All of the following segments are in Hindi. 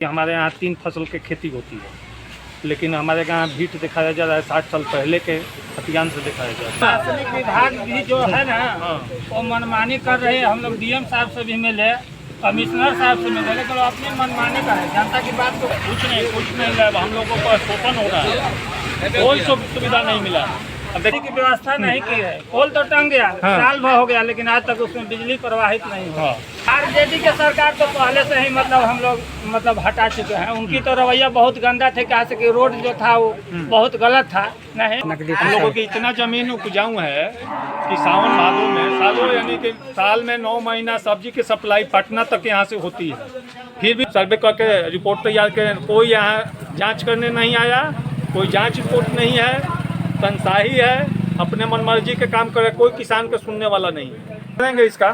हमारे यहाँ 3 फसल की खेती होती है, लेकिन हमारे यहाँ भीट दिखाया जा रहा है 60 साल पहले के खतियान से दिखाया जा रहा है। प्रशासनिक विभाग भी जो है ना वो मनमानी कर रहे हैं। हम लोग डीएम साहब से भी मिले, कमिश्नर साहब से मिले, लेकिन अपनी मनमानी कर रहे हैं। जनता की बात को कुछ नहीं हम लोगों को शोषण हो रहा है, कोई सुविधा नहीं मिला। अब बिजली की व्यवस्था नहीं की है। पोल तो टंग गया, साल भर हो गया, लेकिन आज तक उसमें बिजली प्रवाहित नहीं हुआ। आरजेडी के सरकार तो पहले से ही हम लोग हटा चुके हैं। उनकी तो रवैया बहुत गंदा थे, कहा से कि रोड जो था वो बहुत गलत था। नहीं, हम लोगों की इतना जमीन उपजाऊ है कि सावन भादों में सालों यानी कि साल में 9 महीना सब्जी की सप्लाई पटना तक यहाँ से होती है। फिर भी सर्वे करके रिपोर्ट तैयार करें, कोई यहाँ जाँच करने नहीं आया, कोई जाँच रिपोर्ट नहीं है। तनसाही है, अपने मनमर्जी के काम करे, कोई किसान के सुनने वाला नहीं करेंगे। इसका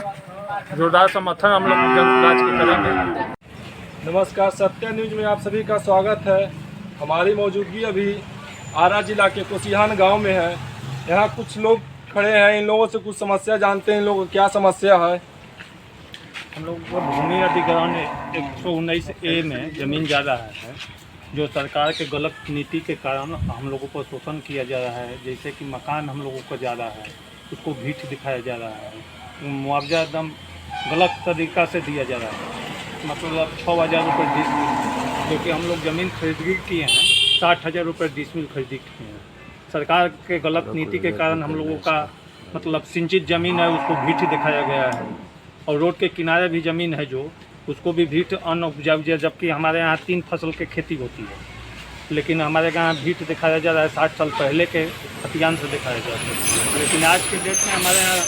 जोरदार समर्थन हम लोग जनता के करेंगे। नमस्कार, सत्य न्यूज में आप सभी का स्वागत है। हमारी मौजूदगी अभी आरा जिला के कोसिहान गांव में है। यहाँ कुछ लोग खड़े हैं, इन लोगों से कुछ समस्या जानते हैं। इन लोगों को क्या समस्या है? हम लोग को भूमि अधिग्रहण 119A में ज़मीन ज़्यादा है, जो सरकार के गलत नीति के कारण हम लोगों को शोषण किया जा रहा है। जैसे कि मकान हम लोगों को ज़्यादा है, उसको भीख दिखाया जा रहा है, मुआवजा एकदम गलत तरीक़ा से दिया जा रहा है। मतलब 6000 रुपये डिसमिल, जो कि हम लोग ज़मीन खरीदी किए हैं, 60,000 रुपये डिसमिल खरीदी किए हैं। सरकार के गलत नीति के कारण हम लोगों का मतलब सिंचित ज़मीन है, उसको भीख दिखाया गया है। और रोड के किनारे भी ज़मीन है जो उसको भी भीट अन्न उपजाऊ, जबकि हमारे यहाँ 3 फसल की खेती होती है, लेकिन हमारे यहाँ भीट दिखाया जा रहा है 60 साल पहले के खतियान से दिखाया जा रहा है। लेकिन आज के डेट में हमारे यहाँ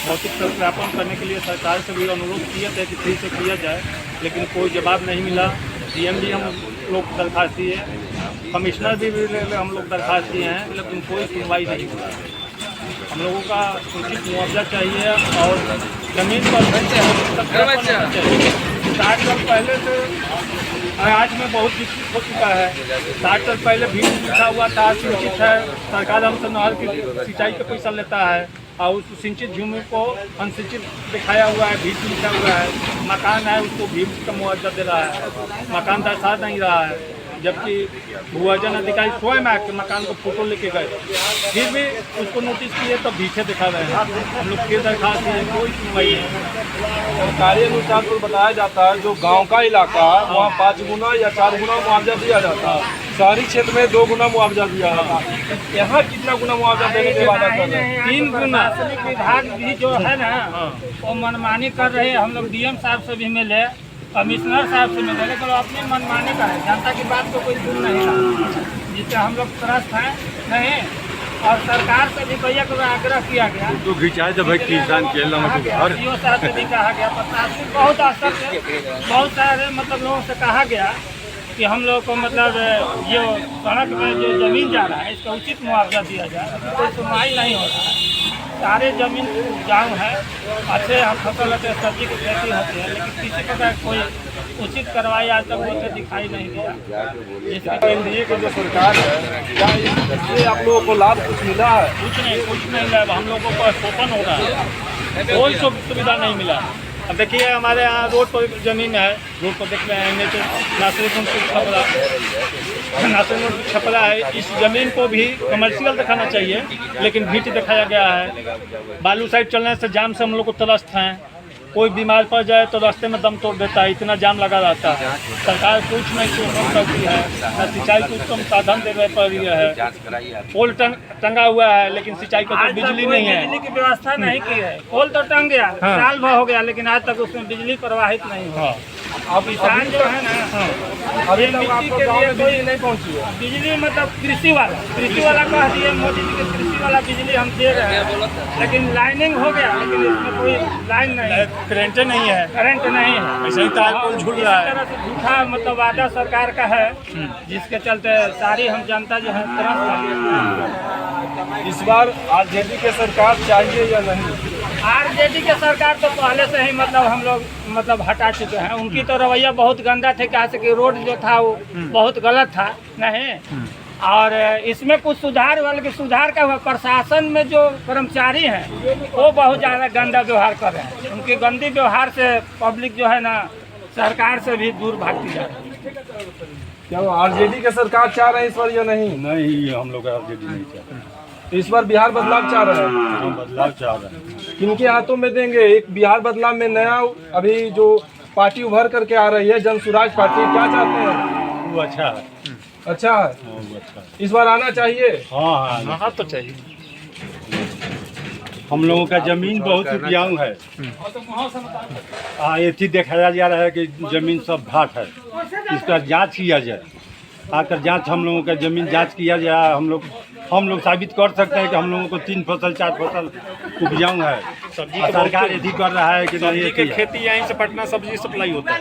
भौतिक सत्यापन करने के लिए सरकार से भी अनुरोध किए थे कि फिर से किया जाए, लेकिन कोई जवाब नहीं मिला। डीएम भी हम लोग दरख्वास्त दिए, कमिश्नर भी हम लोग दरख्वास्त दिए हैं, लेकिन कोई सुनवाई नहीं हुआ। हम लोगों का उचित मुआवजा चाहिए और ज़मीन पर सत्यापन चाहिए। 60 साल पहले से आज में बहुत विकसित हो चुका है। 60 साल पहले भीड़ लिखा हुआ था, सिंचित है, सरकार हमसे नहर की सिंचाई का पैसा लेता है और उस सिंचित भूमि को अनसिंचित दिखाया हुआ है, भीड़ लिखा हुआ है। मकान है, उसको भीड़ का मुआवजा दे रहा है, मकान दर्शा नहीं रहा है, जबकि भूअर्जन अधिकारी स्वयं आके मकान को फोटो लेके गए, फिर भी उसको नोटिस किए तो भीखे दिखा रहे हैं। हम लोग फिर दरखास्त है, कोई सुनवाई नहीं। सरकारी अनुसार तो बताया जाता है जो गांव का इलाका वहाँ 5 गुना या 4 गुना मुआवजा दिया जाता है, शहरी क्षेत्र में 2 गुना मुआवजा दिया जाता है। यहाँ कितना गुना मुआवजा देने के वादा कर रहे हैं? 3 गुना। प्रशासनिक विभाग भी जो है ना वो मनमानी कर रहे हैं। हम लोग डीएम साहब से भी मिले, कमिश्नर साहब से मिले, लेकिन अपनी मनमानी कर रहे हैं। जनता की बात को कोई सुन नहीं रहा, जिससे हम लोग त्रस्त हैं नहीं। और सरकार से भी कई बार आग्रह किया गया तो खिंचाए जब किसान के DO साहब से भी कहा गया, प्रशासनिक बहुत असर से बहुत सारे लोगों से कहा गया कि हम लोग को जो सड़क में जो ज़मीन जा रहा है इसका उचित मुआवजा दिया जाए। कोई सुनवाई नहीं हो रहा है। सारे ज़मीन उपजाऊ है, अच्छे हम फसल होते हैं, सब्जी की खेती होती है, लेकिन किसी प्रकार कोई उचित कार्रवाई आज तक होते दिखाई नहीं दिया। एनडीए की जो सरकार है, क्या इससे आप लोगों को लाभ कुछ मिला है? कुछ नहीं लाभ। हम लोगों को शोषण हो रहा है, कोई सुविधा नहीं मिला। अब देखिए हमारे यहाँ रोड पर ज़मीन है, रोड पर देख रहे हैं नासिरुद्दीन छपरा है। इस ज़मीन को भी कमर्शियल दिखाना चाहिए, लेकिन भीट दिखाया गया है। बालू साइड चलने से जाम से हम लोग को त्रस्त हैं। कोई बीमार पड़ जाए तो रास्ते में दम तोड़ देता है, इतना जाम लगा रहता है। सरकार कुछ नहीं शोषण करती है, न सिंचाई को उत्तम साधन देने पर है। पोल टंगा हुआ है, लेकिन सिंचाई का तो बिजली नहीं है। बिजली की व्यवस्था नहीं की है। पोल तो टंग गया, साल भर हो गया, लेकिन आज तक उसमें बिजली प्रवाहित नहीं हुआ। अब किसान जो है ना अभी तक आपको गाँव में बिजली नहीं पहुँची है। बिजली कृषि वाला कह दिए मोदी जी के, कृषि वाला बिजली हम दे रहे हैं, लेकिन लाइनिंग हो गया, लेकिन इसमें कोई लाइन नहीं है, करंट नहीं है, ऐसे ही तार पोल झूठ रहा है। इस तरह से झूठा वादा सरकार का है, जिसके चलते सारी हम जनता जो है इस बार आरजेडी के सरकार चाहिए या नहीं? आरजेडी के सरकार तो पहले से ही हम लोग हटा चुके हैं। उनकी तो रवैया बहुत गंदा थे, कहा से कि रोड जो था वो बहुत गलत था नहीं। और इसमें कुछ सुधार वाले सुधार का हुआ। प्रशासन में जो कर्मचारी हैं वो बहुत ज़्यादा गंदा व्यवहार कर रहे हैं। उनके गंदी व्यवहार से पब्लिक जो है ना सरकार से भी दूर भागती जा रही है। क्या आरजेडी की सरकार चाह रहे हैं इस बार या नहीं? नहीं, हम लोग आरजेडी नहीं चाहते। तो इस बार बिहार बदलाव चाह रहे हैं। हम बदलाव चाह रहे हैं। किनके हाथों में देंगे? एक बिहार बदलाव में नया अभी जो पार्टी उभर करके आ रही है, जन सुराज पार्टी, क्या चाहते हैं? वो अच्छा है। अच्छा है, वो अच्छा है। इस बार आना चाहिए। हाँ हाँ तो चाहिए। हम लोगों का जमीन बहुत उपजाऊ है। ये चीज दिखाया जा रहा है कि जमीन सब घाट है, इसका जांच किया जाए। आकर जांच, हम लोगों का जमीन जांच किया जाए। हम लोग साबित कर सकते हैं कि हम लोगों को 3 फसल 4 फसल उपजाऊ है। और सरकार यदि कर रहा है कि सब्जी की खेती यहीं से पटना सब्जी सप्लाई होता है।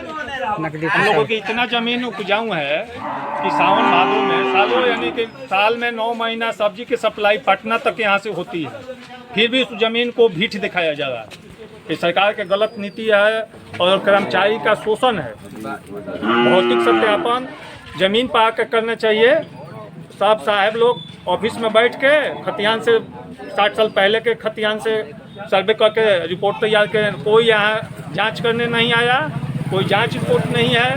हम लोगों की इतना जमीन उपजाऊ है कि सावन भादों में सालों, यानी कि साल में 9 महीना सब्जी की सप्लाई पटना तक यहाँ से होती है। फिर भी उस जमीन को भीठ दिखाया जा रहा है। ये सरकार की गलत नीति है और कर्मचारी का शोषण है। भौतिक सत्यापन जमीन पर आकर करना चाहिए। सब साहब लोग ऑफिस में बैठ के खतियान से 60 साल पहले के खतियान से सर्वे करके रिपोर्ट तैयार करें। कोई यहाँ जांच करने नहीं आया, कोई जांच रिपोर्ट नहीं है,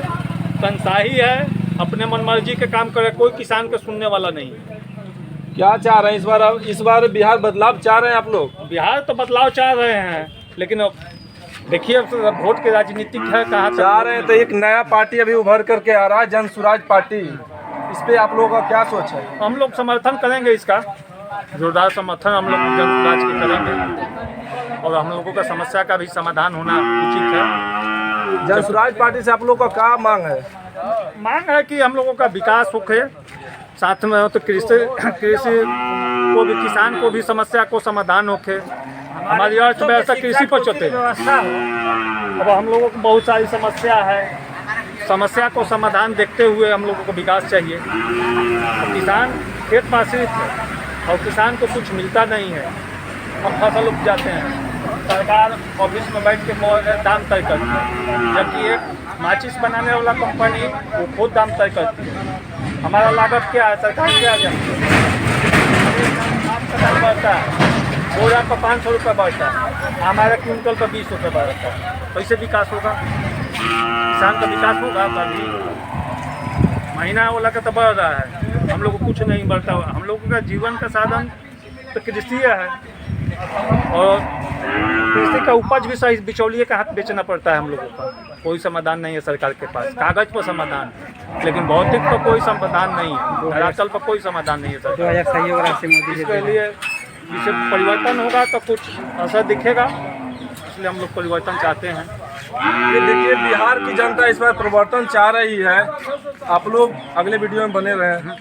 तनसाही है, अपने मनमर्जी के काम करे, कोई किसान के सुनने वाला नहीं है। क्या चाह रहे हैं इस बार बिहार बदलाव चाह रहे हैं आप लोग? बिहार तो बदलाव चाह रहे हैं, लेकिन अब देखिए अब वोट की राजनीतिक है, कहाँ चाह रहे हैं। तो एक नया पार्टी अभी उभर करके आ रहा है, जन सुराज पार्टी, इस पे आप लोगों का क्या सोच है? हम लोग समर्थन करेंगे, इसका जोरदार समर्थन हम लोग जन सुराज के करेंगे और हम लोगों का समस्या का भी समाधान होना उचित है। जन सुराज पार्टी से आप लोगों का क्या मांग है? मांग है कि हम लोगों का विकास होके, साथ में हो तो कृषि को भी, किसान को भी समस्या को समाधान होके। हमारी अर्थव्यवस्था कृषि पर चलते है। अब हम लोगों को बहुत सारी समस्या है, समस्या को समाधान देखते हुए हम लोगों को विकास चाहिए। और किसान खेत में आश्रित है और किसान को कुछ मिलता नहीं है। हम फसल उपजाते हैं, सरकार ऑफिस में बैठ के दाम तय करती है, जबकि एक माचिस बनाने वाला कंपनी वो खुद दाम तय करती है। हमारा लागत क्या है, सरकार क्या जानती है? बढ़ता है, बोरा पर 500 रुपये बढ़ता है, हमारा क्विंटल पर 20 रुपये बढ़ता है। कैसे विकास होगा? किसान का विकास होगा तभी। महीना वाला का तो बढ़ रहा है, हम लोग को कुछ नहीं बढ़ता हुआ। हम लोगों का जीवन का साधन तो कृषि है और कृषि का उपज भी सही बिचौलिए का हाथ बेचना पड़ता है हम लोगों का। कोई समाधान नहीं है सरकार के पास, कागज पर समाधान है, लेकिन भौतिक पर कोई समाधान नहीं है, धरातल पर कोई समाधान नहीं है सरकार। इसके लिए जिसे परिवर्तन होगा तो कुछ असर दिखेगा, इसलिए हम लोग परिवर्तन चाहते हैं। ये देखिए, बिहार की जनता इस बार परिवर्तन चाह रही है। आप लोग अगले वीडियो में बने रहें।